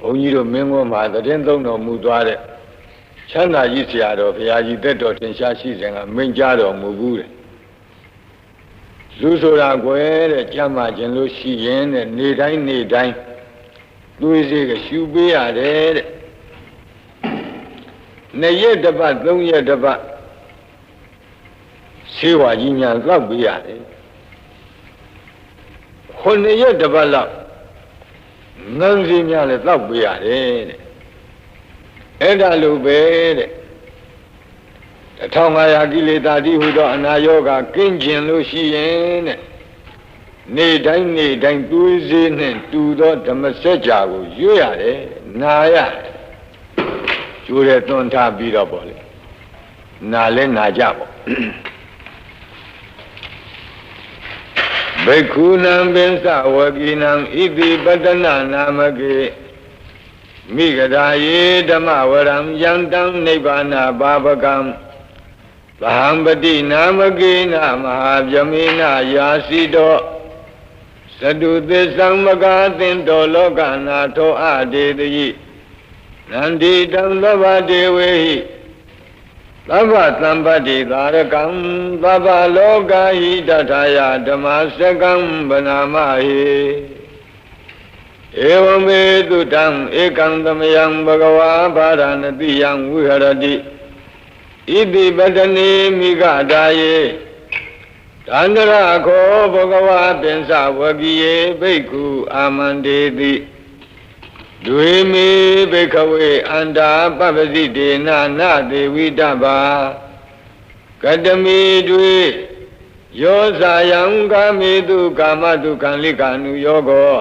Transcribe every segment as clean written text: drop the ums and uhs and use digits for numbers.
ဘုန်းကြီးတို့မင်းကွန်းမှာသတင်းသုံးတော်မူသွားတဲ့ချမ်းသာကြီးဆရာတော်ဘုရားကြီးတက်တော်ထင်ရှားရှိစဉ်ကမိန့်ကြားတော်မူဘူးတဲ့လူဆိုတာကွယ်တဲ့ကြမ်းမှခြင်းလို့ရှိရင်တဲ့နေတိုင်းသွေးစေးကရှူပေးရတယ်တဲ့2 ရက်တစ်ပတ်3 ရက်တစ်ပတ်ဆေးဝါးကြီးများလောက်ပေးရတယ်9 ရက်တစ်ပတ်လောက်ငန်းစီများလည်းလောက်ပေးရတယ်တဲ့အဲ့ဒါလိုပဲတဲ့1500ကိလေသာတိဟုသောအနာယောဂကင်းကျင်လို့ရှိရင်တဲ့နေတိုင်းသွေးစေးနဲ့တူသောဓမ္မစကြာကိုရွတ်ရတယ်နာရတယ်ကျိုးတဲ့သွန်ထားပြီးတော့ပေါ့လေနာလဲနာကြပေါ့ဘိက္ခုနံပင်စဝကိနံဣတိပတ္တနာနာမကေမိဂဒာယေဓမ္မဝရံယံတံနိဗ္ဗာနာဘာဝကံဗဟံပတိနာမကေနမဟာဗြဟ္မေနယာစီတောသတုသစ္ဆံမကာသင်တောလောကနာထောအဒေတိနန္ဒီတံသဗ္ဗဒေဝေဟိသဗ္ဗသံပတ္တိသာရကံသဗ္ဗလောကဟိတထာယဓမ္မစကံဗနာမဟိဧဝမေတုတံဧကံသမယံဘဂဝါဘာရဏတိယံဝိဟရတိဣတိပတနေမိဂဒါယေတန္တရခောဘဂဝါပင်စဝကိယေဘိက္ခုအာမန္တေတိဒွေမေဘိခဝေအန္တာပပ္ပစိတေနနာသေဝိတ္တဘာကတမေတွေယောဇာယံကာမေတုကာမတုခံလိကာနုယောကော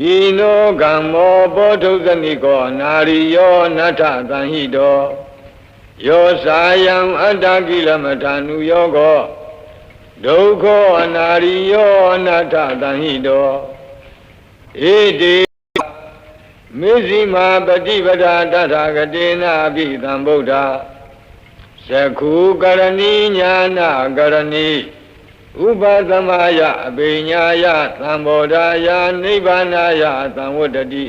ဣနောကမ္မောဘောဓုဇနိကောနာရိယောနထသံဟိတောယောဇာယံအတ္တကိလမထာနုယောကောဒုက္ခောအနာရိယောအနတ္ထသံဟိတောဣတိမေဇိမာပฏิပဒာတထာဂတေနာပိသံဗုဒ္ဓသခုကရဏီညာနာကရဏီဥပသမယအဘိညာယသံဘောဓာယနိဗ္ဗာနာယသံဝတ္တတိ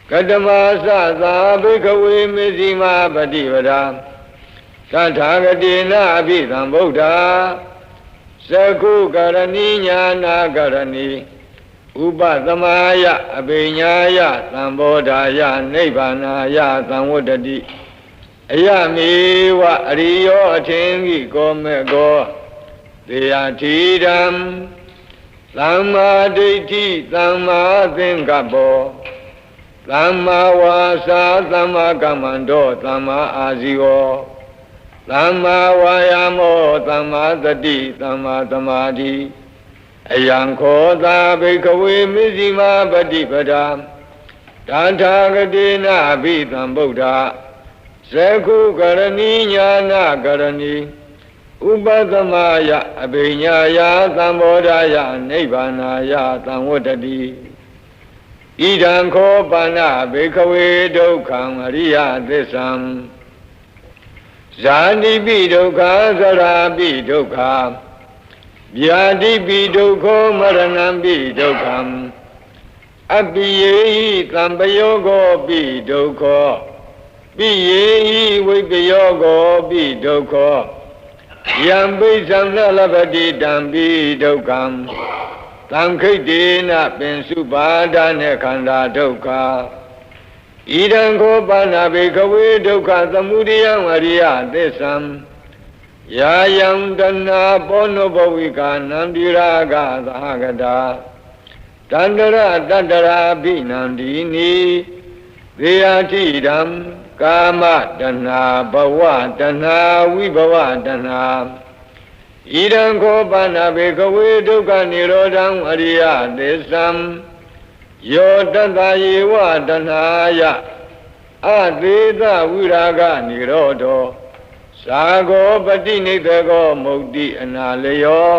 ကတမသသာဘိကဝေမေဇိမာပฏิပဒာတထာဂတေနာပိသံဗုဒ္ဓသခုကရဏီညာနာကရဏီဥပသမယအဘိညာယသံဘောဓာယနိဗ္ဗာနာယသံဝတ္တတိအယမေဝအရိယောအထင်ကြီးကောမေကောသေယတိဓမ္မသမ္မာဒိဋ္ဌိသမ္မာသင်္ကပ္ပောသမ္မာဝါစာသမ္မာကမ္မန္တောသမ္မာအာဇီဝောသမ္မာဝါယာမောသမ္မာသတိသမ္မာသမာဓိအယံခောသာဘိကဝေမစ္စည်းမပฏิပဒာတထာဂတေနဘိသံဗုဒ္ဓသခုကရဏီညာနာကရဏီဥပသမယအဘိညာယသံဘောဓာယနိဗ္ဗာနာယသံဝတ္တတိဣဒံခောပါဏဘိကဝေဒုက္ခံအရိယသစ္ဆံဇာတိပိဒုက္ခသရာပိဒုက္ခဗျာတိပိဒုက္ခမရဏံပိဒုက္ခံအပိယေဟိသံပယောဂောပိဒုက္ခပိယေဟိဝိပယောဂောပိဒုက္ခယံပိသံလလပတိတံပိဒုက္ခံသံခိတ်တေနပင်စုပါဒနဲ့ခန္ဓာဒုက္ခဣဒံခောပါဏဘေကဝေဒုက္ခသမုဒယံအရိယသစ္ဆံယာယံတဏပောနုဘဝိကာနံတိရာဂသဟဂတာတန္တရတတ္တရာဘိနန္ဒီနိသေယတိဓမ္မကာမတဏဘဝတဏဝိဘဝတဏဣဒံခောပါဏဘေကဝေဒုက္ခនិရောဓံအရိယသစ္ဆံယောတတ္တယေဝတဏယအသေသဝိရာဂនិရောဓောသာဂောပတိနိသကောမုတ်တိအနာလယော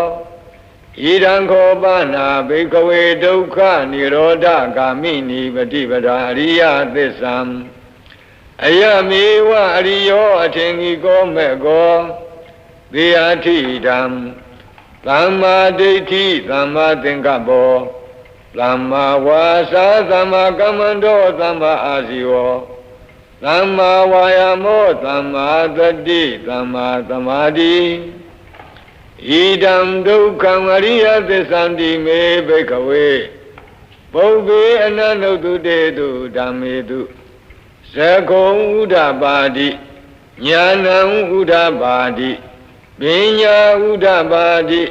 ဣဒံခောပါဏဘိကဝေဒုက္ခនិရောဓဂာမိနိပฏิပဒာအရိယသစ္ဆံအယမေဝအရိယောအထင်ကြီးကောမဲ့ကောသေယထိဓမ္မသမ္မာဒိဋ္ဌိသမ္မာသင်္ကပ္ပော သမ္မာဝါစာသမ္မာကမ္မန္တောသမ္မာအာဇီဝသမ္မာဝါယာမောသမ္မာသတိသမ္မာသမာဓိဣဒံဒုက္ခံအရိယသစ္ဆန္တိမေဘိကဝေပုဗ္ဗေအနန္တုတုတေတုဓမ္မေတုသကုံဥဒ္ဓပါတိညာဏံဥဒ္ဓပါတိပညာဥဒ္ဓပါတိ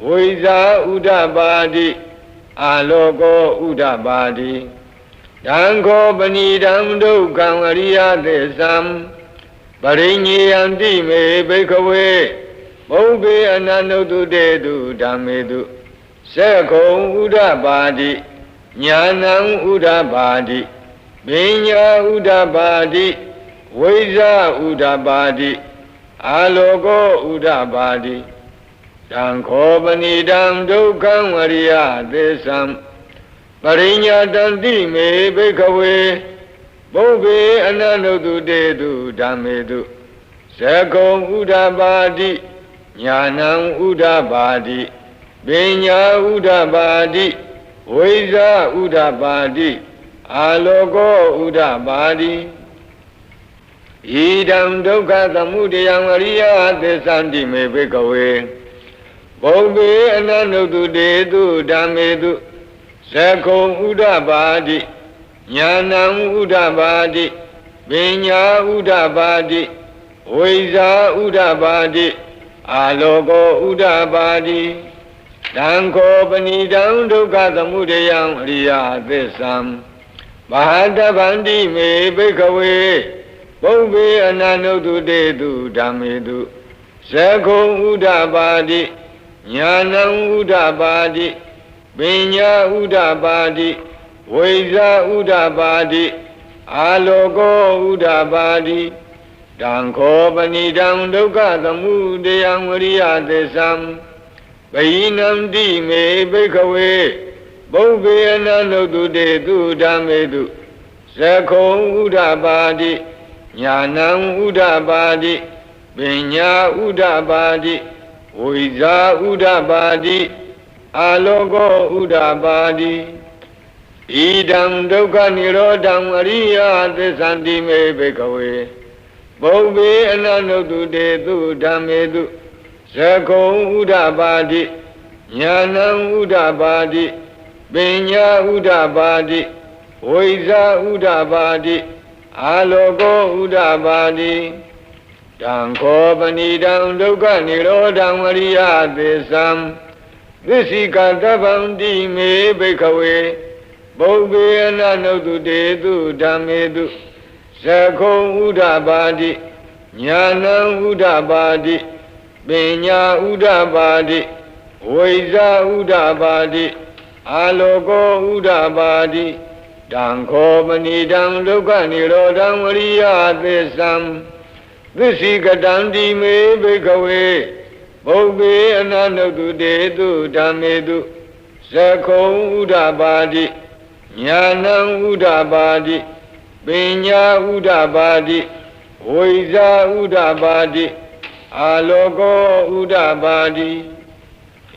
ဝိဇာဥဒ္ဓပါတိအာလောကောဥဒ္ဓပါတိတံခောပဏိတံဒုက္ခံအရိယသစ္ဆံပရိညေယံတိမေဘိကဝေပုဗ္ဗေအနန္တုတုတေတုဓမ္မေတုသကုံဥဒ္ဓပါတိညာဏံဥဒ္ဓပါတိပညာဥဒ္ဓပါတိဝိဇာဥဒ္ဓပါတိအာလောကောဥဒ္ဓပါတိတံခောပဏိတံဒုက္ခံဝရိယသစ္ဆံပရိညာတံတိမေဘိကဝေပုဗ္ဗေအနန္တုတုတေတုဓမ္မေတုသကုံဥဒ္ဓပါတိညာဏံဥဒ္ဓပါတိပညာဥဒ္ဓပါတိဝိဇာဥဒ္ဓပါတိအာလောကောဥဒ္ဓပါတိဣဒံဒုက္ခသမုဒယံအရိယသစ္ဆန္တိမေဘိကဝေပုဗ္ဗေအနန္တုတုတေတုဓမ္မေတုသကုံဥဒ္ဓပါတိညာဏံဥဒ္ဓပါတိပညာဥဒ္ဓပါတိဝိဇာဥဒ္ဓပါတိအာလောကောဥဒ္ဓပါတိတံခောပဏိတံဒုက္ခသမုဒယံအရိယသစ္ဆံမဟာတဗန္တိမေဘိကဝေပုဗ္ဗေအနန္တုတုတေတုဓမ္မေတုသကုံဥဒ္ဓပါတိညာဏံဥဒ္ဓပါတိပညာဥဒ္ဓပါတိဝိဇာဥဒ္ဓပါတိအာလောကောဥဒ္ဓပါတိတံခောပဏိတံဒုက္ခသမုဒယံဝရိယသစ္ဆံပယိနံတိမေဘိကဝေပုဗ္ဗေအနန္တုတုတေတုဓမ္မေတုသကုံဥဒ္ဓပါတိညာဏံဥဒ္ဓပါတိပညာဥဒ္ဓပါတိဝိဇာဥဒ္ဓပါတိအာလောကောဥဒ္ဓပါတိဣဒံဒုက္ခនិရောဓံအရိယသစ္ဆန္တိမေဘိကဝေပုဗ္ဗေအနန္တုတုတေတုဓမ္မေတုသကုံဥဒ္ဓပါတိညာဏံဥဒ္ဓပါတိပညာဥဒ္ဓပါတိဝိဇာဥဒ္ဓပါတိအာလောကောဥဒ္ဓပါတိတံခောပဏိတံဒုက္ခនិရောဓံအရိယသစ္ဆံသစ္စိကတဗ္ဗံတိမေဘိကဝေပုဗ္ဗေအနန္တုတုတေတုဓမ္မေတုသကုံဥဒ္ဓပါတိညာဏံဥဒ္ဓပါတိပညာဥဒ္ဓပါတိဝိဇာဥဒ္ဓပါတိအာလောကောဥဒ္ဓပါတိတံခောပဏိတံဒုက္ခនិရောဓံဝရိယသစ္ဆံသစ္စိကတံတိမေဘိကဝေပုဗ္ဗေအနန္တုတုတေတုဓမ္မေတုသကုံဥဒ္ဓပါတိညာဏံဥဒ္ဓပါတိပညာဥဒ္ဓပါတိဝိဇာဥဒ္ဓပါတိအာလောကောဥဒ္ဓပါတိ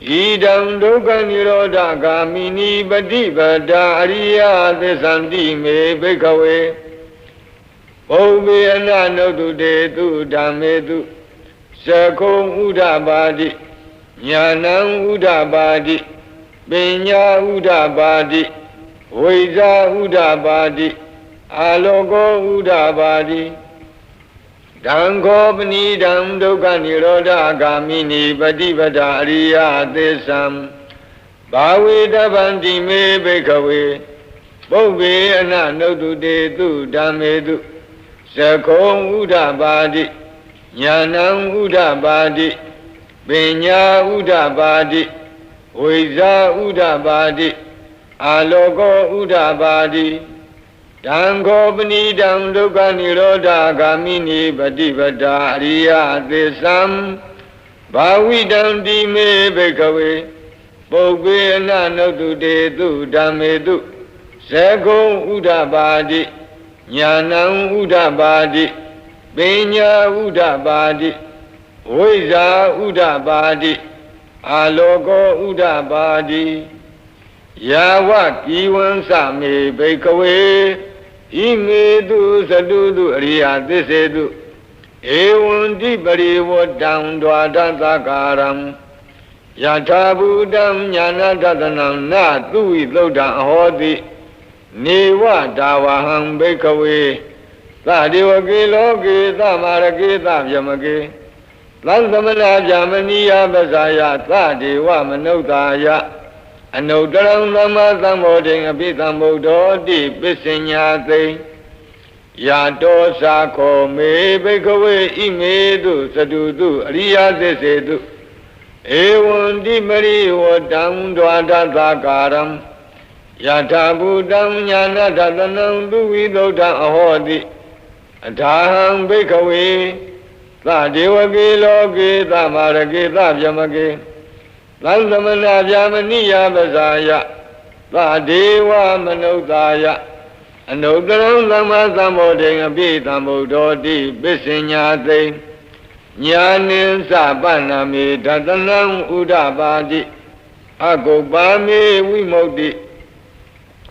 ဣဒံဒုက္ခនិရောဓဂာမိနိပฏิပဒါအရိယသစ္ဆန္တိမေဘိကဝေပုဗ္ဗေအနန္တုတုတေတုဓမ္မေတုသကုံဥဒ္ဓပါတိညာဏံဥဒ္ဓပါတိပညာဥဒ္ဓပါတိဝိဇာဥဒ္ဓပါတိအာလောကောဥဒ္ဓပါတိတံခောပဏိတံဒုက္ခនិရောဓဂာမိနိပฏิပဒါအရိယသစ္ဆံဘာဝေတဗန္တိမေဘိကဝေပုဗ္ဗေအနန္တုတုတေတုဓမ္မေတုသကုံဥဒ္ဓပါတိညာဏံဥဒ္ဓပါတိပညာဥဒ္ဓပါတိဝိဇာဥဒ္ဓပါတိအာလောကောဥဒ္ဓပါတိတံခောပဏိတံဒုက္ခនិရောဓဂာမိနိပฏิပဒါအရိယသစ္ဆံဘာဝိတံတိမေဘိကဝေပုဗ္ဗေအနန္တုတုတေတုဓမ္မေတုသကုံဥဒ္ဓပါတိညာဏံဥဒ္ဓပါတိပညာဥဒ္ဓပါတိဝိဇာဥဒ္ဓပါတိအာလောကောဥဒ္ဓပါတိဣ Yava Kiwan Sami Bakeaway Imedu Sadudu Ria Desedu Ewan Dibari Wadam Dwadantakaram Yatabudam Yanadadanam Na Tui Loda Hodi Newa Dawaham Bakeaway Tadiwaki Loki Tamaraki Tavyamaki Lansamana Jamaniya Basaya Tadiwa Manotaya Anodaram Lama Samoding Abitambodo Di Bisinyate Yato Sako Me Bakeaway Imedu Sadudu Riya Desedu Ewan Di Mari Wadam Dwadantakaram Yatabudam Yanadadanam Duvi Loda Ahodi Adaham Bakeaway Tadiwaki Loki Tamaraki Tavyamaki Lansamana Jamaniya Basaya Tadiwa Manotaya Anodaram Lama Samoding Abitambodo Di Bisinyate Nyanin Sapanami Dadanam Udabadi Agopami Wimodi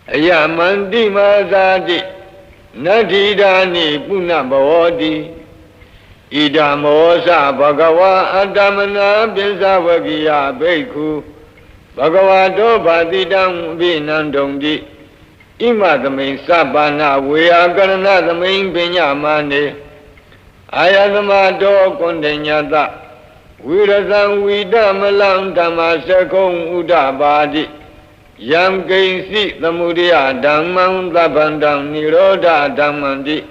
Ayamandi Mazadi Nadidani Punabawadi Idamosa Bhagava Adamana Binsavagiya Bhikkhu Bhagavato Bhadidam Vinandongdi Imadamain Sabana Vyakaranathamain Pinyamane Ayadamato Kondenyata Virasam Vidamalam Dhammasakong Udabadi Yam Kaisi Tamudya Dhammam Tapandam Nirodha Dhammandi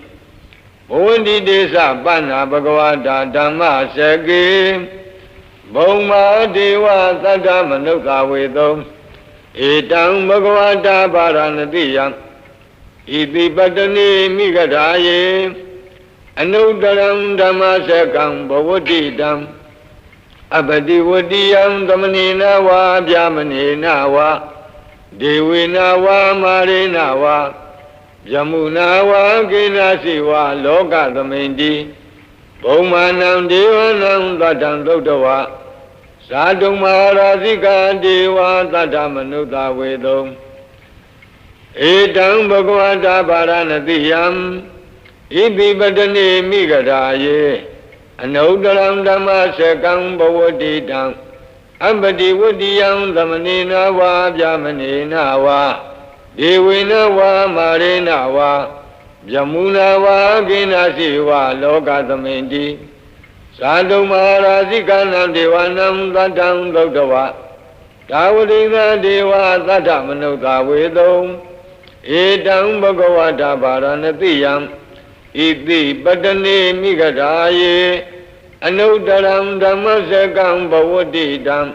Bhundi Desa Panna Bhagavata Dhamma Saki Bhoma Deva Tata Manuka Vedam Etang Bhagavata Paranatiyam Iti Patani Mikadaye Anudaram Dhamma Sakam Bhavadidam Abadi Vadiyam Dhamanina Va Bhyamanina Va Devina Va Marina Va Yamuna wa Kinasi wa Loka Dhamindi Bhumanam Devanam Tatam Dodawa Sadhu Maharasika Deva Tatamanuta Vedam Etang Bhagavata Paranatiyam Iti Patani Mikadaye Anudaram Dhamma Sakam Bhavadidam Abadi Vadiyam Dhamanina Va Bhyamanina Va Devina Va Marina Va Yamuna Va Kinasi Va Loka Dhamindi Sadhu Maharasika Nam Devanam Tatam Dodawa Tavadina Deva Tatamanuta Vedam Etang Bhagavata Paranatiyam Iti Patani Mikadaye Anudaram Dhammasakam Bhavadidam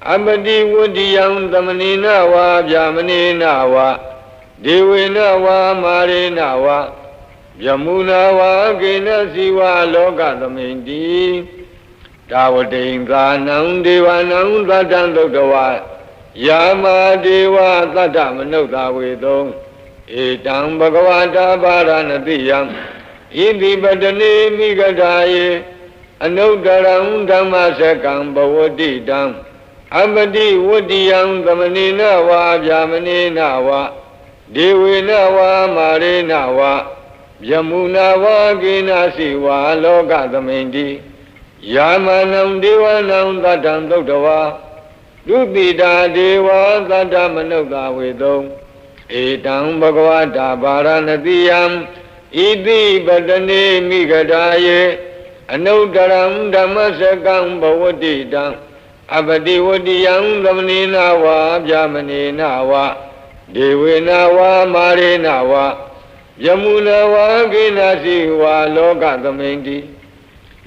Abadi Vadiyam Dhamanina Va Bhyamanina Va Devina Va Marina Va Yamuna Va Kinasi Va Loka Dhamindi Tavadinganam Devanam Tatam Dodawa Yama Deva Tatamanuta Vedam Etang Bhagavata Paranatiyam Iti Patani Mikadaye Anudaram Dhammasakam Bhavadidam Abadi Vadiyam Dhamanina Va Bhyamanina Va Devina Va Marina Va Yamuna Va Kinasi Va Loka Dhamindi Yamanam Devanam Tatam Dodawa Dupita Deva Tatamanuta Vedam Etang Bhagavata Paranatiyam Iti Patani Mikadaye Anudaram Dhammasakam Bhavadidam Abadi Vadiyam Dhamanina Va Bhyamanina Va Devina Va Marina Va Yamuna Va Kinasi Va Loka Dhamindi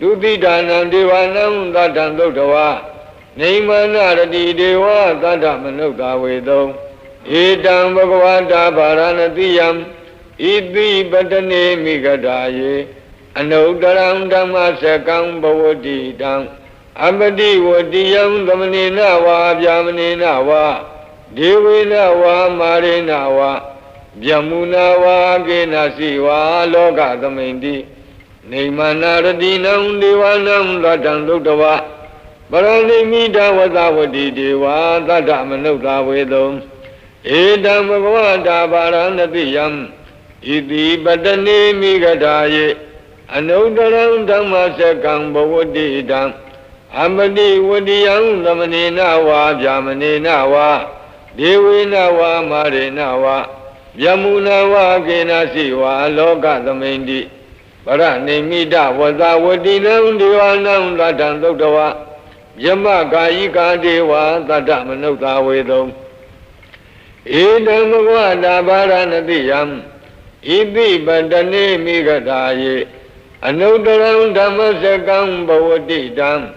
Dutidanam Devanam Tatam Dodawa Neimana Rati Deva Tatamanuta Vedam Etang Bhagavata Paranatiyam Iti Patani Mikadaye Anudaram Dhammasakam Bhavadidam Abadi Vadiyam Dhamanina Va Bhyamanina Va Devina Va Marina Va Yamuna Va Kinasi Va Loka Dhamindi Neimana Radinam Devanam Tatam Dodawa Paranimita Vatavati Deva Tatamanuta Vedam Edam Bhagavata Varanatiyam Iti Patani Migadaye Anudaram Dhammasakam Bhavadidam Amadi Vadiyam Dhamanina Va Vyamanina Va Devina Va Marina Va Vyamuna Va Kenasi Va Loka Dhamindi Paranimida Vada Vadinam Divanam Radhan Dukdava Yama Kayika Deva Tata Manukta Vedam Edam Bhagavata Varanatiyam Iti Patani Migadaye Anudaram Dhammasakam Bhavadidam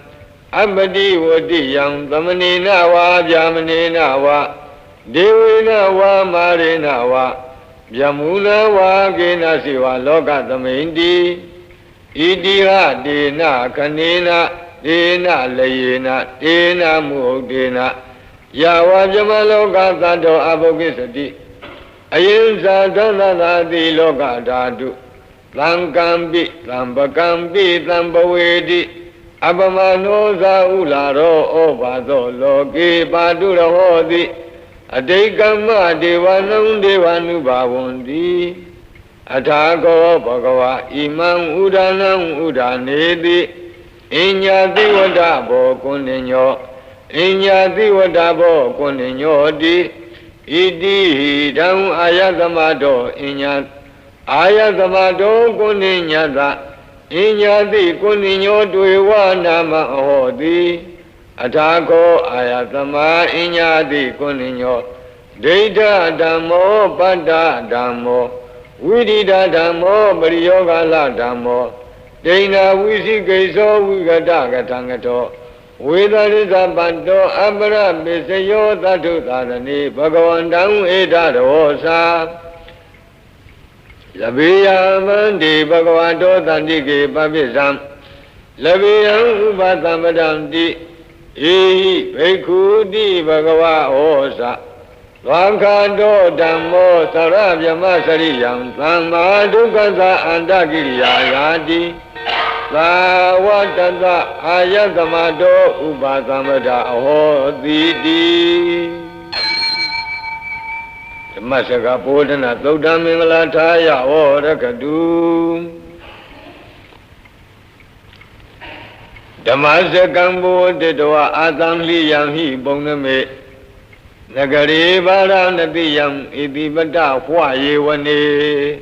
Abadi Vadiyam Dhamanina Va Vyamanina Va Devina Va Marina Va Vyamuna Va Kenasi Va Loka Dhamindi Idiha Dena Kanena Dena Layena Dena Muhdena Yava Vyamaloka Tato Abhokisati Ayinsa Dhanadati Loka Dhatu Thankampi Thampakampi Thampavedi Abhamano Saularo Obhato Loke Padurahoti Adekama Devanam Devanubhavanti Athako Bhagava Imam Udanam Udaneti Inyati Vadabo Kuninyo Inyati Vadabo Kuninyo Di Iti Hidam Ayatamado Inyat Ayatamado Kuninyata Inyati Kuninyo Dwewa Nama Hodi Athako Ayatama Inyati Kuninyo Deita Dhammo Pada Dhammo Vidita Dhammo Pariyogala Dhammo Dena Visikeso Vigata Gatangato Vedarisa Panto Abra Bisayo Tatu Tadani Bhagavandam Eda Rosa Labiya Mandi Bhagavato Tandike Papisam Labiyam Upatampadam Di Ehi Bhekkhudi Bhagava Osa Vakhanto Dhammo Sarabhyama Sariyam Thamma Dukkasa Andakiriya Yati Savatata Ayatamado Upatampada Ahoditi Masaka Podana Thuddha Mingala Thaya Orakadu Dhammasakam Bodhidva Atamli Yamhi Bonname Nagari Varanatiyam Iti Pata Hwayevane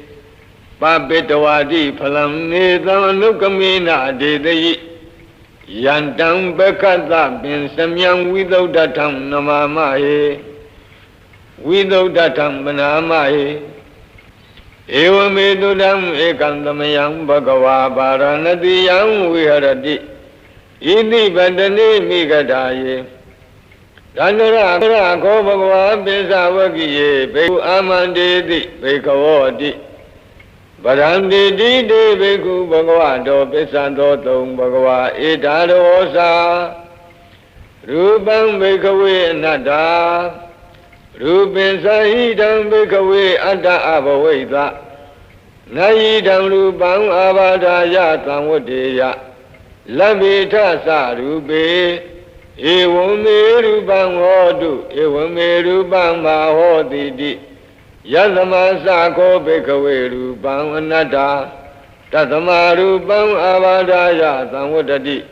Papitavadi Phalam Netam Anukamena Dedayi Yantam Bekata Bin Samyam Vidaudatam Namamahe Vidaudatam Manamahe Evame Dudam Ekandamayam Bhagava Varanatiyam Viharati Iti Patani Migadaye Dandara Ko Bhagava Pisavakiye Bhekhu Amandeti Bhekhavoti Bharamdeti De Bhekhu Bhagavato Pisanto Tum Bhagava Etarosa Rupam Bhekhawe Anatta Rupin Sahidam Bhekhawe Atta Abhavaita Nayidam Rupam Abhadaya Samvadeya Labita Sarupe Evame Rupam Hodu Evame Rupam Mahoditi Yadama Sako Bhekhawe Rupam Anatta Tatama Rupam Abhadaya Samvadati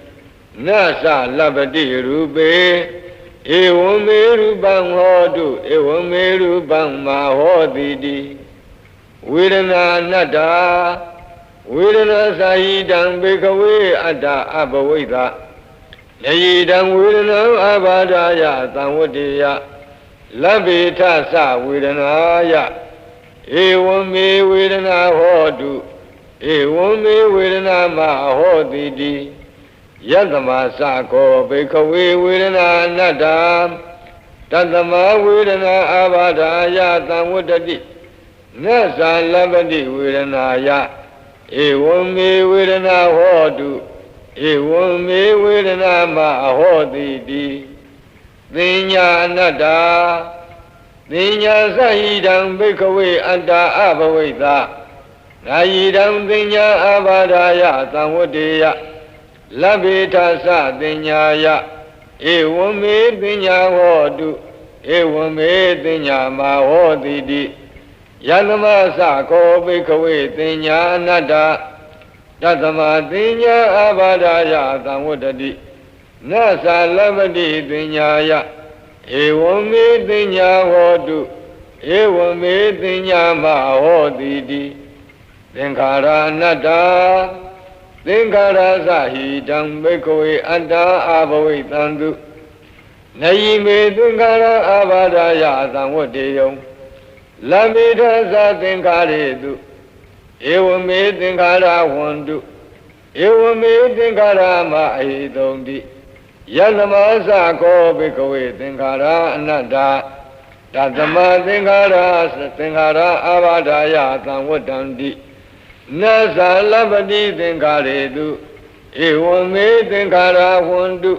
Nasa Labati Rupe Evame Rupam Hodu Evame Rupam Mahoditi Vedana Anatta Vedana Sahidam Bhekhawe Atta Abhavaita Nayidam Vedana Abhadaya Samvadeya Labita Sa Vedanaya Evame Vedana Hodu Evame Vedana Mahoditi Yadama Sako Bhekhawe Vedana Anatta Tatama Vedana Abhadaya Samvadati Nasa Labati Vedanaya Evame Vedana Hodu Evame Vedana Mahoditi Dinya Anatta Dinya Sahidam Bhekhawe Atta Abhavaita Nayidam Dinya Abhadaya Samvadeya Labita Sa Dinyaya Evame Dinya Hodu Ewame Tinya Mahodidi Yanama Sako Bikawe Tinya Nada Tatama Tinya Abadaya Tamudadi Nasa Lavadi Tinya Ewame Tinya Hodu Ewame Tinya Mahodidi Tinkara Nada Tinkara Sahidam Bikawe Anda Abawi Tandu Naime Tinkara Abadaya Tamudiyom Lamida Sa Tinkaredu Ewame Tinkara Wandu Ewame Tinkara Mahidondi Yanamasa Ko Bikawe Tinkara Ananda Tatama Tinkara Abadaya Tamudandi Nasa Labadi Tinkaredu Ewame Tinkara Wandu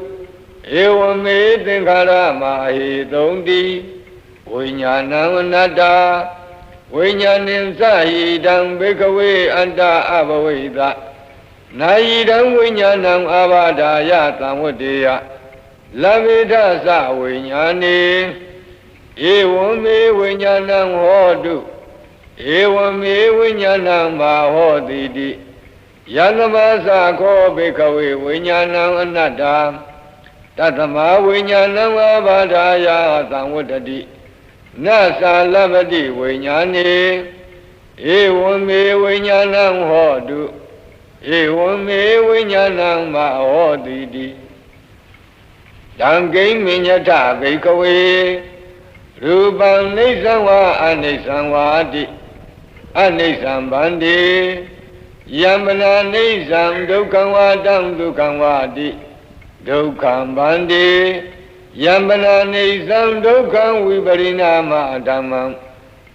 Ewame Tinkara Mahidondi Vinyanam Nada Vinyanim Sahidam Bikawe Anta Abaveda Naidam Vinyanam Abadaya Tamudeya Lamida Sa Vinyani Ewame Vinyanam Hodu Ewame Vinyanam Mahodidi Yanamasa Ko Bikawe Vinyanam Nada Tatama Vinyanam Abadaya Tamudadi Nasa Lavadi Vinyani Ewame Vinyanam Hodu Ewame Vinyanam Mahodidi Dangay Minyata Bikawe Rupam Nisanwa Anisanwadi Anisambandi Yamana Nisam Dukhanwadam Dukhanwadi Dukhambandi Yambana Nisam Dukham Viparinama Dhammam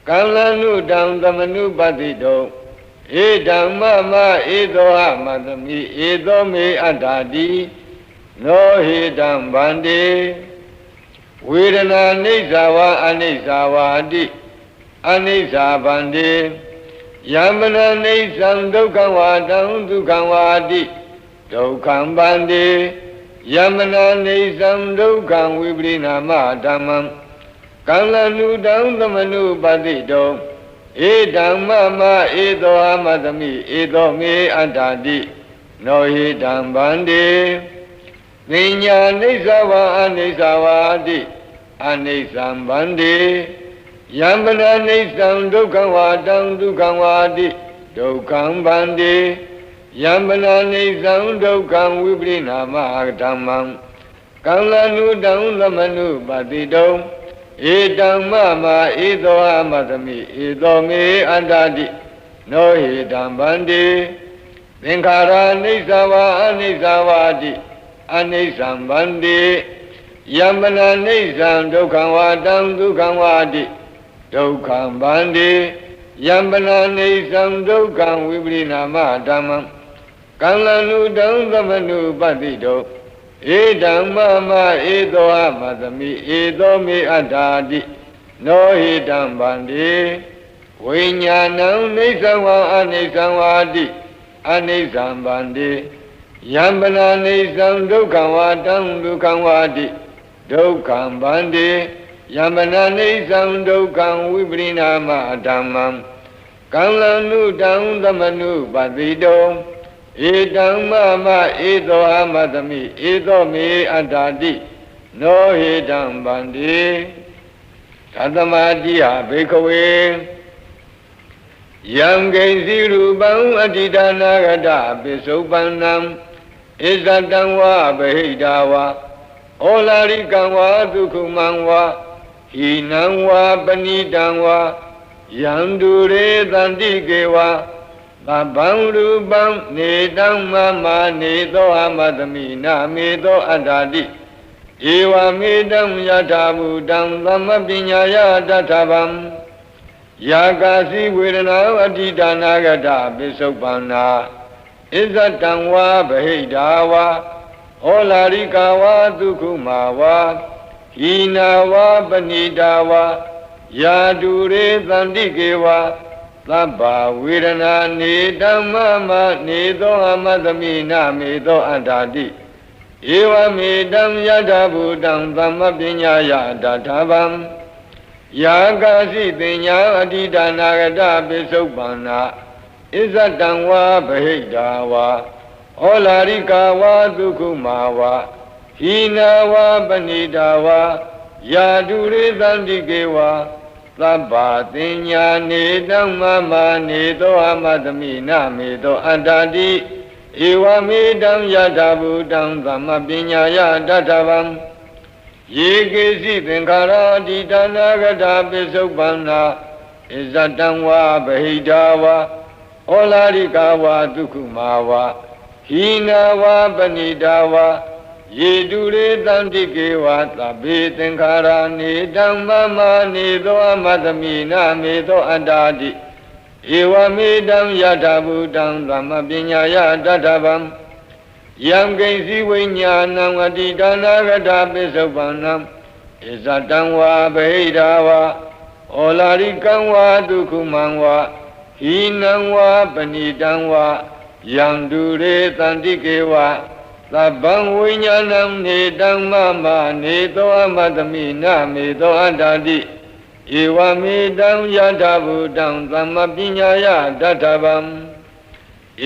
Kalanu Dham Dhamanu Patido Edam Mama Edoha Madami Edome Adadi No Hidam Bandi Vedana Nisawa Anisawadi Anisabandi Yambana Nisam Dukhanwadam Dukhanwadi Dukhambandi Yamana Nisam Dukham Viparinama Dhammam Kalanu Dham Dhamanu Patido Edam Mama Edoha Madami Edome Adadi No Hidam Bandi Vinya Nisawa Anisawadi Anisambandi Yambana Nisam Dukhanwadam Dukhanwadi Dukhambandi Yambana Nisam Dukham Viparinama Dhammam Kalanu Dham Dhamanu Patido Edam Mama Edoha Madami Edome Adadi No Hidam Bandi Tinkara Nisawa Anisawadi Anisambandi Yambana Nisam Dukhanwadam Dukhanwadi Dukhambandi Yambana Nisam Dukham Viparinama Dhammam Kalanu Dham Dhamanu Patido Edam Mama Edoha Madami Edome Adadi No Hidam Bandi Vinyanam Nisawa Anisanwadi Anisambandi Yambana Nisam Dukhanwadam Dukhanwadi Dukhambandi Yambana Nisam Dukham Viparinama Dhammam Kalanu Dham Dhamanu Patido Edam Mama Edoha Madami Edome Adadi No Hidam Bandi Tatamadiya Bikawe Yam Gaisi Rupam Adidana Gada Bisopanam Isatamwa Bahidawa Olarikamwa Dukhumanwa Hinamwa Panidamwa Yandure Dandikewa Babam Rupam Nedam Mama Nedoha Madami Namedo Adadi Ewa Medam Yatabudam Dhammapinyaya Databam Yakasi Vedana Adidana Gada Bisopana Isatamwa Bahidawa Olarikawa Dukhumawa Hinawa Panidawa Yadure Dandikewa Labba Vedana Nedam Mama Nedoha Madami Namedo Adadi ဧဝမေတံယထာဘူတံသမ္မပညာယတထာဗံယာကာစီပညာအတိဒါနာဂတပိစုပ္ပန္နာဣဇတံဝါဗဟိတာဝါဩလာရိကာဝါဒုက္ခမာဝါဟိနာဝါပဏိတာဝါယာတုရေသန္တိကေဝါသဗ္ဗသင်ညာနေတံမမနေသောအမတမိနမေသောအတ္တတိဧဝမေတံယထာဘူတံသမ္မပညာယတထဗံယေကေစီသင်္ခါရတိဒါနာဂတပိစုပ္ပန္နာဣဇတံဝါဗဟိတာဝါဩလာရိကာဝါဒုက္ခမာဝါဟိနာဝါပဏိတာဝါယေတုရေတန္တိကေဝါသဗ္ဗေသင်္ခါရနေတံမမနေသောအမတမိနမေသောအတ္တတိဧဝမေတံယထာဘူတံသမ္မပညာယတထဗံယံကိဉ္စီဝိညာဏံအတိဒါနာဂတပိစုပ္ပန္နံဣဇတံဝါဗဟိတာဝါဩလာရိကံဝါဒုက္ခမံဝါဟိနံဝါပဏိတံဝါယံတုရေတန္တိကေဝါသဗ္ဗံဝိညာဏံနေတံမမနေသောအမတမိနမေသောအတ္တတိဧဝမေတံယထာဘူတံသမ္မပညာယတထဗံ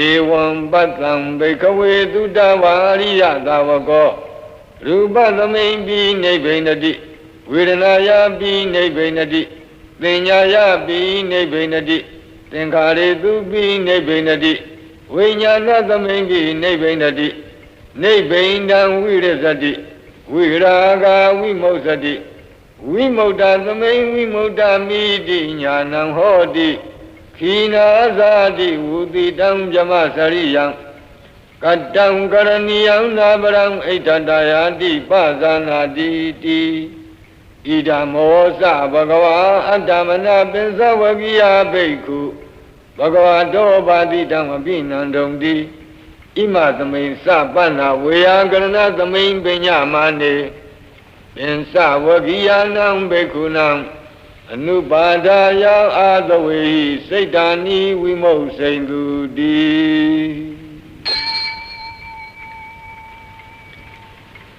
ဧဝံပတ္တံဘိကဝေတုတဝါရိယသာဝကောရူပသမိန်ပိနိဗ္ဗိနတိဝေဒနာယပိနိဗ္ဗိနတိသင်ညာယပိနိဗ္ဗိနတိသင်္ခါရေတုပိနိဗ္ဗိနတိဝိညာဏသမိန်ပိနိဗ္ဗိနတိနိဗ္ဗိန္ဒံဝိရဇတိဝိရာဂဝိမု ဿတိဝိမု tta သမိန်ဝိမု tta မိတိညာဏံဟောတိခိနာဇာတိဝုတိတံဗြဟ္မစရိယံကတံကရဏီယံနာပရံဣဋ္ဌတယာတိပဇာနာတိတိဣဒံမောစဘဂဝါအတ္တမနပိစဝကိယဘိက္ခုဘဂဝါတောပါတိတံအပိနန္တုံတိဣမသမိန်စပန္နာဝေယကရဏသမိန်ပညာမာနေပင်စဝကိယနံဘိက္ခုနံအနုပါဒာယအာသဝေဟိစိတ်တာနိဝိမုတ်စိန်သူတိ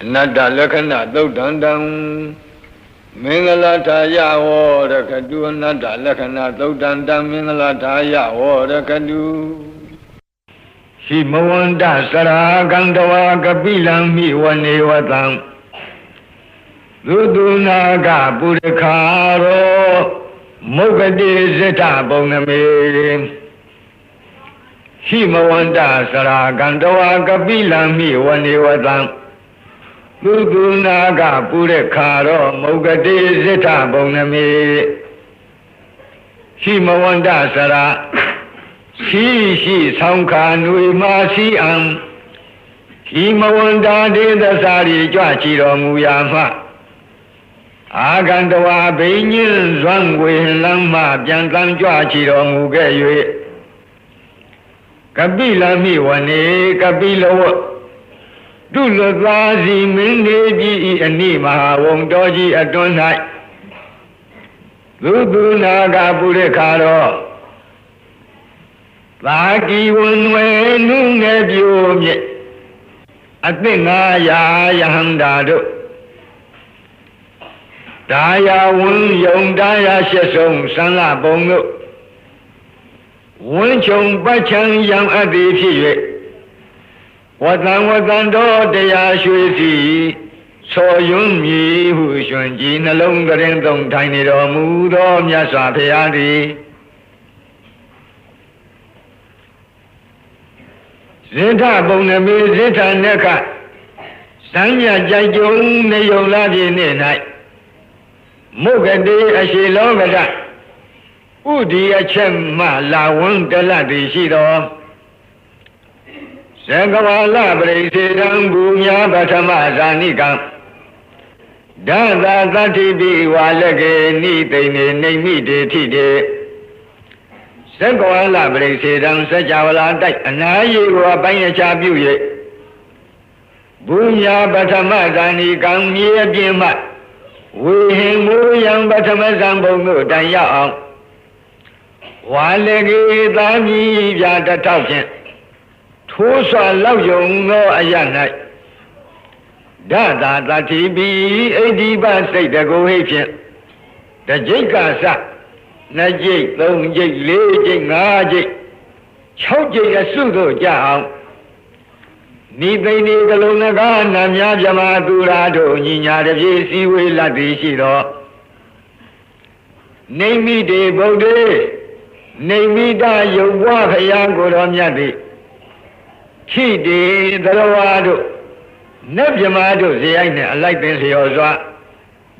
အနတ္တလက္ခဏာသုတ်တန္တံမင်္ဂလာထာယဝရကတုအနတ္တလက္ခဏာသုတ်တန္တံမင်္ဂလာထာယဝရကတုဟိမဝန္တစရာကံတဝါကပိလံမိဝနေဝတံသုတုနာကပုရခာရောမုဂတိဇိထဘုံနမေဟိမဝန္တစရာကံတဝါကပိလံမိဝနေဝတံသုတုနာကပုရခာရောမုဂတိဇိထဘုံနမေဟိမဝန္တစရာရှိဆောင်းခါနွေမာစီအံဟိမဝန္တာဒေသစာရီကြွချီတော်မူရာမှအာဂန္တဝါဘိညင်းဇွမ်းဝေလမ်းမှပြန်တမ်းကြွချီတော်မူခဲ့၍ကပိလမိဝနေကပိလဝဒုလသာစီမင်းနေပြီအနိမဟာဝံတော်ကြီးအတွန်း၌သုတုနာကပုရိခါတော်သာကီဝန်ဝဲနုငယ်ပြိုမြင့်အသင့်900ယဟန္တာတို့ဒါယာဝန်ယုံဒါယာရှစ်ဆုံးသံလပုံတို့ဝင်းချုံပတ်ချံယံအပ်သည်ဖြစ်၍ဝတံတော်တရားရွှေစီဆောယွန်းမြည်ဟုရှင်ကြီးနှလုံးကရင်သုံးထိုင်နေတော်မူသောမြတ်စွာဘုရားသည်ဇိထဘုံနမေဇိထနက္ခစံညကြိုက်ကြုံနေယုံလာခြင်းနှင့်၌မုဂတိအရှိလောကတဥဒီအချက်မှလာဝန်းတလတ်သည်ရှိတော်သံဃဝါလပရိစေတံဘူညာပထမဇာနိကံဒသသတ္တိပိဝါလကေနိသိနေနေမိတေထိတေသံဃဝါလပရိစေတံစัจ java လာတိုက်အနာယေကိုအပိုင်းအခြားပြု၍ဘူညာပထမဇာနိကံမြေအပြင်မှဝေဟင်မူယံပထမဇံဘုံတို့တိုင်ရအောင်ဝါလကေသာမီပြတထောက်ဖြင့်ထိုးစွာလောက်ယုံသောအရ၌ Dada Tatibi, Ediba say the Gohation, the Jikasa, Najik, Long Jik, Lejik, Najik, Chojik, a Sudo Jao. Nibe Nigaluna, Namya Jamadurado, Nina, the Jesi will la Dishiro. Name me de Bode, name me da Yowa Yango Ramyadi. Chi de the Rovado. Nebjamado, the I like this Yosa.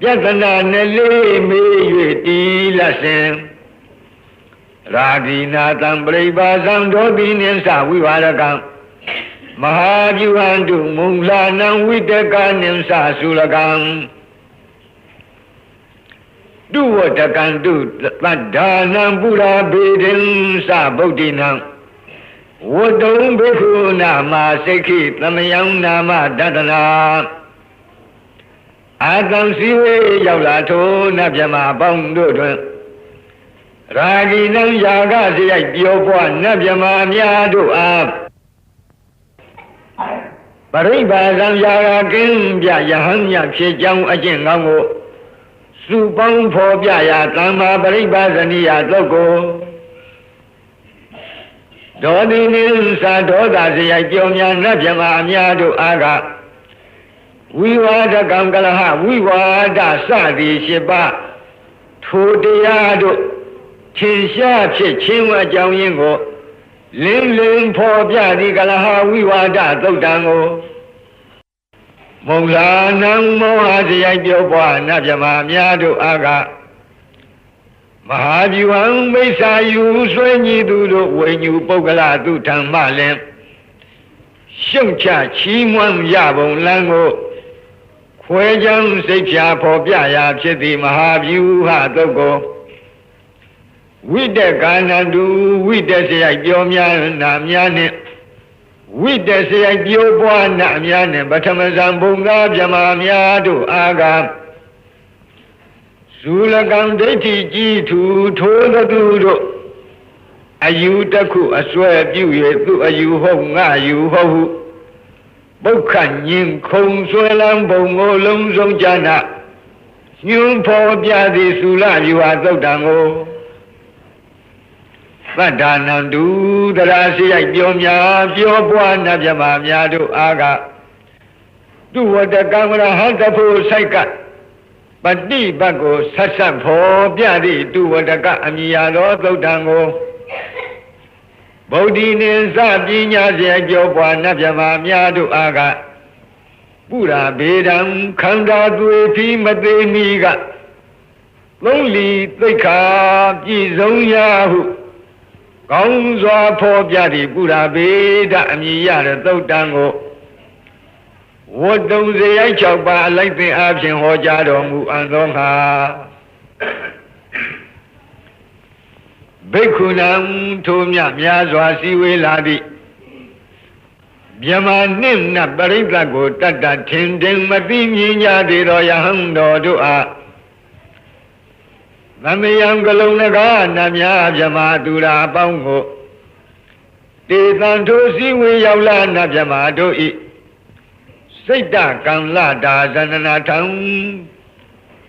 Yatana Nele me Lassen Radina Tambreba Zandobin and Sa, we are a gun. Mahajuandu Munglan with the gun and Sa Sulagan. Do what I can do, but Dana Buddha Bidin Sa Bodina. What don't be who Nama Seki, Lamayang Nama Dadana. I can see Yalato Nabjama Bondo Ragi Nam Yaga, the Yopo, Nabjama Yadu up. Pariba Zam Yaga Kim Yahanya Chijang Ajingango. Supang for Yaya Tama Pariba Zania Logo. Dodin Sadoda, the Yonya Nabjama Yadu Aga. We were the Gangalaha, we were the Sadi Shiba, Tudiado, Chinsha, Chima Jango, Lim Lim Pobia, Galaha, we were the Dodango. Mola Nam Mohazi, Yoba, Najama, Yadu Aga. Mahajuan Mesa, you when you do when you Bogala do Tamalem. Shuncha, Chimwan Yabon Lango. Wejam Secha Popia Chiti Mahavu Hadogo. With the Ganadu, with the Sayomia Namiane, with the Sayoboa Namiane, Batamazambunga Jamamiadu Aga Sulagam Deti to Tola Dudo Ayutaku, I swear you, you home, you ho. Bokan Yin Kong Suelam Bongo Lung Song Jana Yun Po Biadi Sula, you are Dodango. Madanandu, the Rasi, Yomya, Yobuana Jamamya do Aga. Do what the Gamma Hantapo Saika. But the Bago Sasam Po Biadi, do what the Gamia Dodango. Bodin Sabinya Yobuana Jamamya do Aga. Buddha Bedam Kanda Dueti Mademiga. Lonely Tika Jizong Yahu. Gongzwa Po Biadi Buddha Beda Amiyada Dodango. What don't they chaba like the option Hojado Mu Andonga? Bekunam Tumya Miazwa Siwe Ladi Yamanim Nabarikago Tata Tinding Matinya de Royahando Dua Namayam Galonaga Namya Jamadura Bongo Desanto Siwe Yaula Najamado I Sita Kanlada Zananatam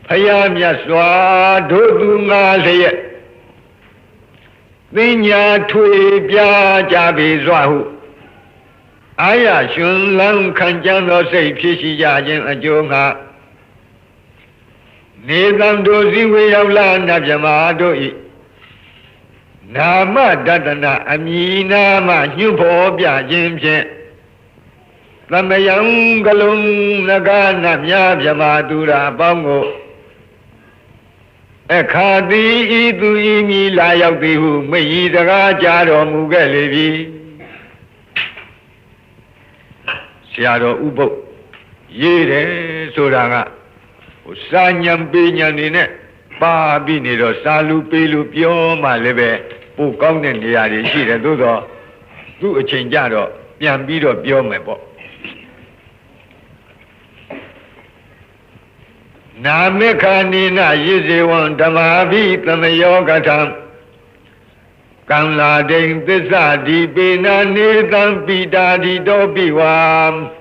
Payam Yaswa Dodunga Sayet Vinya Tui Bia Jabi Zwahu Aya Shun Lang Kanjano say Pishi Yajin Ajonga Nizam Dozi Wayavla Najamado I Nama Dadana Amina Ma Yupo Bia Jimje Lamayang Galung Naga Namya Jamadura Bongo Ekadi Idu Imi Layabihu, May the Rajaro Mugalevi Siaro Ubo Yere Suranga Usanyam Binyan in it, Babinido Salu Pilu Pio Malebe, Pukong and the Adi Shira Dudo, do a changeado, Yambido Pio Mebo. Namekanina Yiziwan Damavi Tamayogatam Kamla Ding Pisadi Bina Nidam Pidadi Dobiwam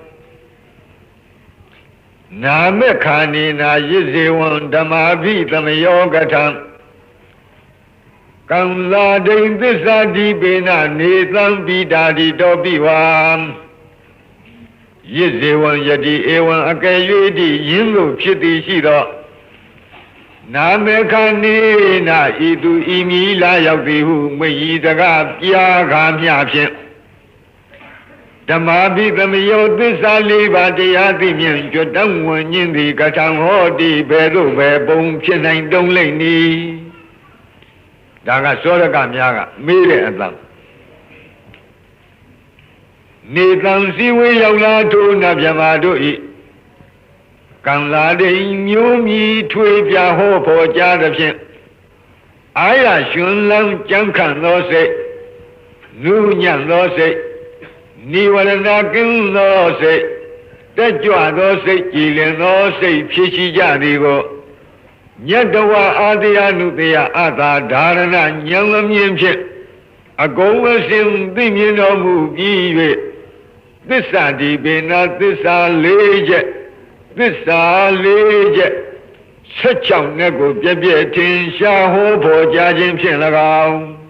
နာမေခာနေနာယိဇေဝံဓမ္မာဘိသမယောကထံကံလာဒိသစ္စာတိပေနနေသံပိတာတိတောပိဝံယိဇေဝံယတိဧဝံအကယ်၍တိယင်းသို့ဖြစ်သည်ရှိသောနာမေခာနေနာဤသူဤမီလာရောက်သည်ဟုမယီတကပြာခါမျှဖြင့်ဓမ္မာဘိသမယောသစ္စာလေးပါးတရားသိမြင်ကြွတံဝင်ခြင်းသည်ကထံဟောတိဘယ်သို့ပဲပုံဖြစ်နိုင်တုံးလိမ့်နီဒါကစောရကများကမေးတဲ့အတန်နေတံစည်းဝေးရောက်လာထိုးနတ်မြမာတို့ဤကံလာတဲ့မျိုးမြည်ထွေပြဟောဖို့ကြားသဖြင့်အာရရှင်လန်းကြံခံသောစိတ်နုညံ့သောစိတ်နိဝရဏကင်းသောစိတ်တက်ကြွသောစိတ်ကြည်လင်သောစိတ်ဖြစ်ရှိကြသည်ကိုညတဝအာတယနုတယအသာဓာရဏဉာဏ်မြင်ဖြင့်အကုန်အစင်သိမြင်တော်မူပြီး၍သစ္စာဒီပေနာသစ္စာ၄ချက်သစ္စာ၄ချက်16နဲ့ကိုပြည့်ပြည့်ထင်ရှားဟောပေါ်ကြခြင်းဖြင့်၎င်း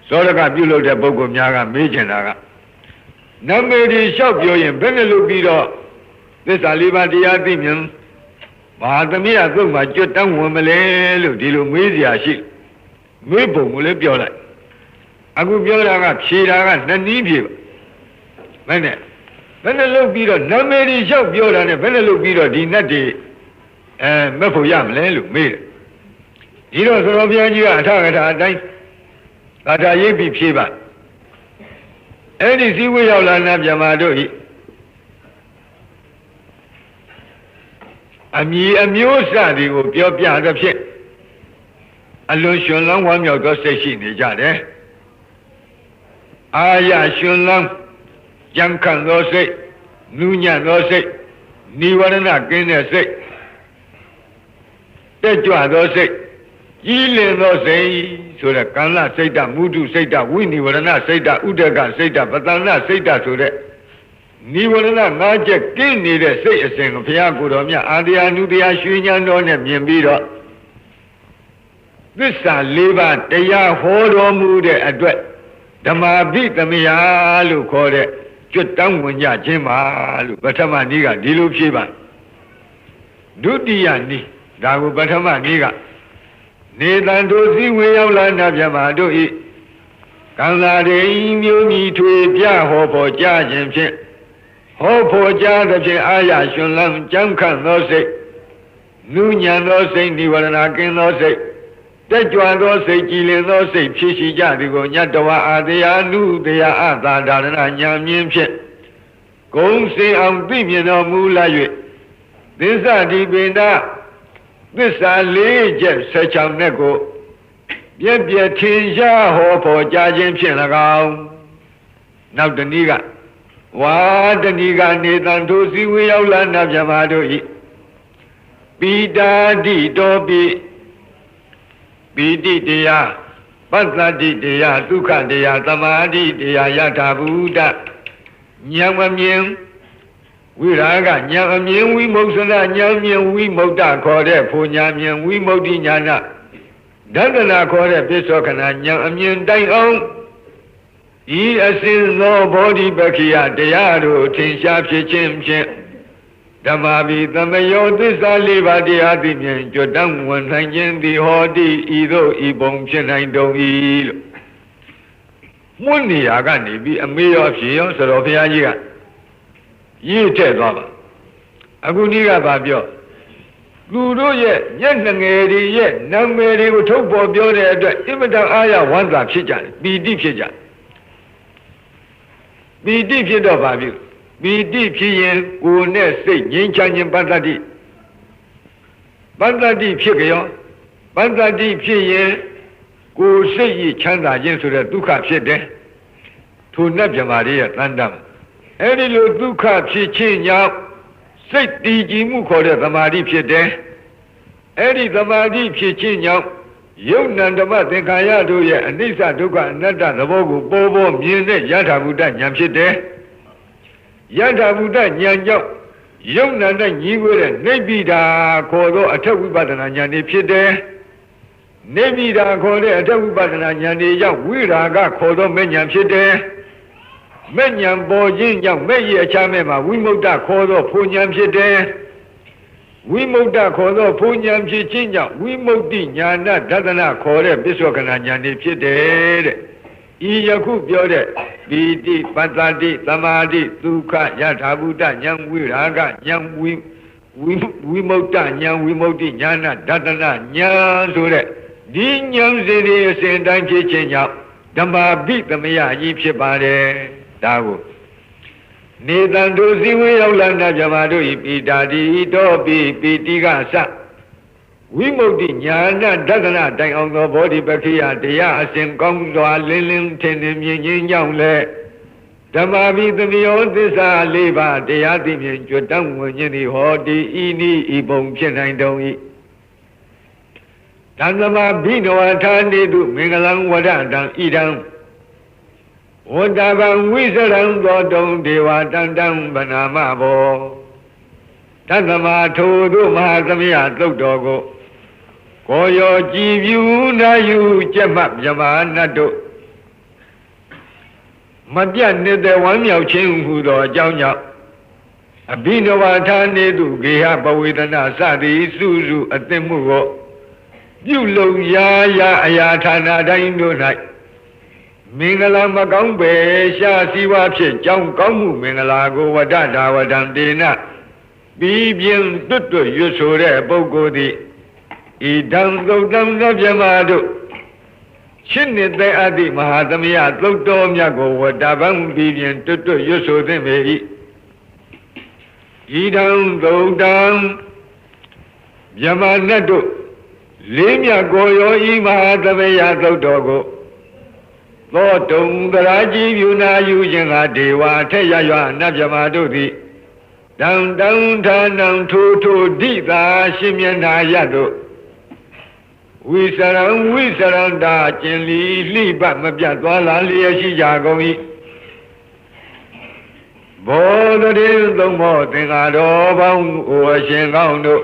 သောရကပြုလုပ်တဲ့ပုဂ္ဂိုလ်များကမေးချင်တာကနမေဒီလျှောက်ပြောရင်ဘယ်နဲ့လုပ်ပြီးတော့သစ္စာ၄ပါးတရားသိမြင်မဟာသမီးကသုတ်မှာကြွတန်းဝင်မလဲလို့ဒီလိုမေးစရာရှိမေးပုံကိုလည်းပြောလိုက်အခုပြောတာကဖြေတာကနှစ်နည်းဖြေပါဘယ်နဲ့လုပ်ပြီးတော့နမေဒီလျှောက်ပြောတာနဲ့ဘယ်နဲ့လုပ်ပြီးတော့ဒီနတ်တွေမက်ဖို့ရမလဲလို့မေးတယ်ဒီတော့သရောဘုရားကြီးကအထကထာအတိုင်းသာသာရိပ်ပြီးဖြေပါအဲ့ဒီစည်းဝေးရောက်လာနတ်မြမာတို့ဤအမည်အမျိုးစသည်ကိုပြောပြသဖြင့်အလွန်ရှင်လန်းဝမ်းမြောက်သောစိတ်ရှိနေကြတယ်အာရရှင်လန်းကြံခံသောစိတ်နူးညံ့သောစိတ်နိဝရဏကင်းတဲ့စိတ်တက်ကြွသောစိတ်ကြီးလင်သောစိတ်ဆိုတဲ့ကံလစိတ်တမုဒုစိတ်တဝိနိဝရဏစိတ်တဥဒကစိတ်တပတန္နစိတ်တဆိုတဲ့နိဝရဏ၅ချက်ကင်းနေတဲ့စိတ်အစဉ်ကိုဘုရားကိုယ်တော်မြတ်အာတရားနုတရားရွှေဉာဏ်တော်နဲ့မြင်ပြီးတော့သစ္စာ၄ပါးတရားဟောတော်မူတဲ့အတွက်ဓမ္မာဘိသမယလို့ခေါ်တဲ့ကျွတ်တောင်းဝင်ကြခြင်းပါလို့ပထမနည်းကဒီလိုဖြေပါဒုတိယနည်းဒါကိုပထမနည်းကနေတန်တို့စည်းဝေးရောက်လာနတ်မြမာတို့ဤကံလာတွေမျိုးမြည်ထွေပြဟောဖို့ကြားခြင်းဖြင့်ဟောဖို့ကြားသဖြင့်အာရရှင်လန်းကြံခန့်သောစိတ်နုညံသောစိတ်နိဝရဏကင်းသောစိတ်တက်ကြွသောစိတ်ကြည်လင်သောစိတ်ဖြစ်ရှိကြသည်ကိုညတဝအာတရားနုတရားအသာဒါရဏဉာဏ်မြင်ဖြင့်ဂုံစေအောင်သိမြင်တော်မူလာ၍သစ္စာဒီပေနာသစ္စာ၄ချက်16နဲ့ကိုပြည့်ပြည့်ထင်ရှားဟောဖို့ကြားခြင်းဖြင့်၎င်းနောက်တနည်းကဝါတဏီကနေတန်ထိုစည်းဝေးရောက်လာနတ်မြမာတို့ဤပိတာတိတောပိပိတိတရားပတ္တတိတရားဒုက္ခတရားသမာဓိတရားယထာဘူတဉာဏ်မမြင်ဝိရာဂဉာဏ်အမြင်ဝိမုတ်စရဉာဏ်မြင်ဝိမုတ်တခေါ်တဲ့ဖူဉာဏ်မြင်ဝိမုတ်တိဉာဏဒန္တနာခေါ်တဲ့ပစ္စောခဏဉာဏ်အမြင်တိုင်အောင်ဤအစဉ်သောဘောဓိပက္ခိယတရားတို့ထင်ရှားဖြစ်ခြင်းဖြင့်ဓမ္မာဘိသမယောသစ္စာ၄ပါးတရားသိမြင်ကြွတန်းဝင်နိုင်ခြင်းသည်ဟောတိဤသို့ဤပုံဖြစ်နိုင်တုံ၏လို့မွန်းနေရာကနေပြီးအမေရောဖြေရောဆိုတော့ဘုရားကြီးကရေးထည့်သွားပါအခုနည်းကဘာပြောသူတို့ရဲ့ညက်ငယ်တွေရဲ့နာမည်တွေကိုထုတ်ပေါ်ပြောတဲ့အတွက်အင်မတန်အားရဝမ်းသာဖြစ်ကြတယ်ပီတိဖြစ်ကြတယ်ပီတိဖြစ်တော့ဘာဖြစ်ပီတိဖြစ်ရင်ကိုယ်နဲ့စိတ်ငြိမ်းချမ်းခြင်းပတ္တတိဖြစ်ကြောပတ္တတိဖြစ်ရင်ကိုယ်စိတ်ရချမ်းသာခြင်းဆိုတဲ့ဒုက္ခဖြစ်တယ်ထိုနတ်မြမာတွေရဲ့တန်တမ်းအဲ့ဒီလိုဒုက္ခဖြစ်ခြင်းကြောင့်စိတ်တည်ကြည်မှုခေါ်တဲ့သမာဓိဖြစ်တယ်အဲ့ဒီသမာဓိဖြစ်ခြင်းကြောင့်ယုတ်နံဓမ္မသင်္ခါရတို့ရဲ့အနိစ္စဒုက္ခအနတ္တသဘောကိုပေါ်ပေါ်မြင်တဲ့ယထာဘုဒ္ဓဉာဏ်ဖြစ်တယ်ယထာဘုဒ္ဓဉာဏ်ကြောင့် ယုံနာနဲ့ညီကိုတဲ့နိဗ္ဗိဒာခေါ်သောအထက်ဝိပဿနာဉာဏ်တွေဖြစ်တယ်နိဗ္ဗိဒာခေါ်တဲ့အထက်ဝိပဿနာဉာဏ်တွေကြောင့်ဝိရာဂခေါ်သောမဲ့ဉာဏ်ဖြစ်တယ်မဲ့ဉာဏ်ပေါ်ခြင်းကြောင့်မဲ့ရဲ့အခြားမဲ့မှာဝိမု ക്ത ခေါ်သောဖူဉာဏ်ဖြစ်တယ်ဝိမု ക്ത ခေါ်သောဖူဉာဏ်ဖြစ်ခြင်းကြောင့်ဝိမု ക്തി ဉာဏဒသနာခေါ်တဲ့ပစ္စောကနာဉာဏ်တွေဖြစ်တယ်တဲ့ဤယခုပြောတဲ့ပီတိပတ္တတိသမာဓိဒုက္ခယထာဘုဒ္ဓဉာဏ်ဝိရာဂဉာဏ်ဝိမု ക്ത ဉာဏ်ဝိမု ക്തി ဉာဏဒသနာဉာဏ်ဆိုတဲ့ဒီဉာဏ်စဉ်တွေအစဉ်တိုင်းဖြစ်ခြင်းကြောင့်ဓမ္မာပိသမယကြီးဖြစ်ပါတယ်ဒါကိုနေတံတို့ဇီဝေရောက်လာတဲ့ဗြဟ္မာတို့ဤပိတာတိတောပိပိတိကသဝိမု ക്തി ဉာဏဒသနာတိုင်အောင်သောဘောဓိပက္ခိယတရားအစဉ်ကောင်းစွာလင်းလင်းထင်ထင်မြင်ခြင်းကြောင့်လေဓမ္မာပိသမယောသစ္စာ၄ပါးတရားသိမြင်ကြွတန်းဝင်ခြင်းသည်ဟောတိဤနိဤပုံဖြစ်နိုင်တုံ၏ဓမ္မာဘိနဝထာနေတုမင်္ဂလံဝဒတံဣဒံဝတ္တဗံဝိစရံသောတုံဒေဝတန္တံဗနာမဘောတသမထိုတို့မဟာသမယသုတ်တော်ကိုကိုရောကြည်ပြူနာယူကျက်မှမြမနတ်တို့မပြတ်နေတဲ့ဝမ်းမြောက်ခြင်းဟူသောအကြောင်းကြောင့်အဘိနဝထာနေတုဂေဟပဝေဒနာစသည်စုစုအသင့်မှုကိုပြုလုပ်ရာရာအရာဌာနတိုင်းတို့၌မင်္ဂလာမကောင်းပဲရှားစီဝါဖြစ်ကြောင်းကောင်းမှုမင်္ဂလာကိုဝဒတာဝဒံတေနပြီးပြင်းတွတ်တွတ်ရွတ်ဆိုတဲ့ပုဂ္ဂိုလ်သည်ဤတံသုတ်တံသဗ္ဗမတို့ရှင်းနေတဲ့အာတိမဟာသမယသုတ်တော်မြတ်ကိုဝဒဗံပြီးပြင်းတွတ်တွတ်ရွတ်ဆိုသင့်ပေ၏ဤတံသုတ်တံဗြဟ္မာနတ်တို့လေးမြတ်ကိုရောဤမဟာသမယသုတ်တော်ကိုသောတုံသရာကြီးပြုနာယူခြင်းကဒေဝထက်ရရွာနတ်ဗြဟ္မာတို့သည်တံတံဌာနံထိုထိုဒိသာရှင်မျက်နာရတို့ဝိစရံဝိစရံတာကျင်လီလှိပတ်မပြတ်သွားလာလျက်ရှိကြကုန်၏ဘောဓတိသုံးမောသင်္ဃာတော်ပေါင်းအိုအရှင်ကောင်းတို့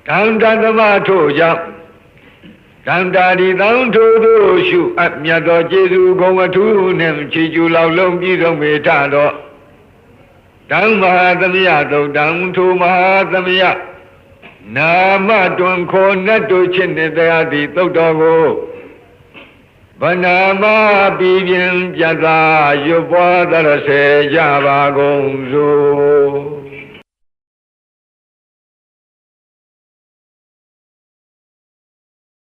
တံတသမထို့ကြောင့်တံတာဒီတံထိုတို့ရှုအပ်မြတ်သောကျေးဇူးဂုဏ်အထူးနှင့်ချီးကျူးလောက်လုံးပြည့်စုံပေထသောတံမဟာသမယသုတ်တံထိုမဟာသမယနာမတွင်ခေါ်နတ်တို့ချစ်နေတရားသည်သုတ်တော်ကိုဗနာမပြီးပြင်းပြတ်သာရွတ်ပွားသရစေကြပါကုန်စို့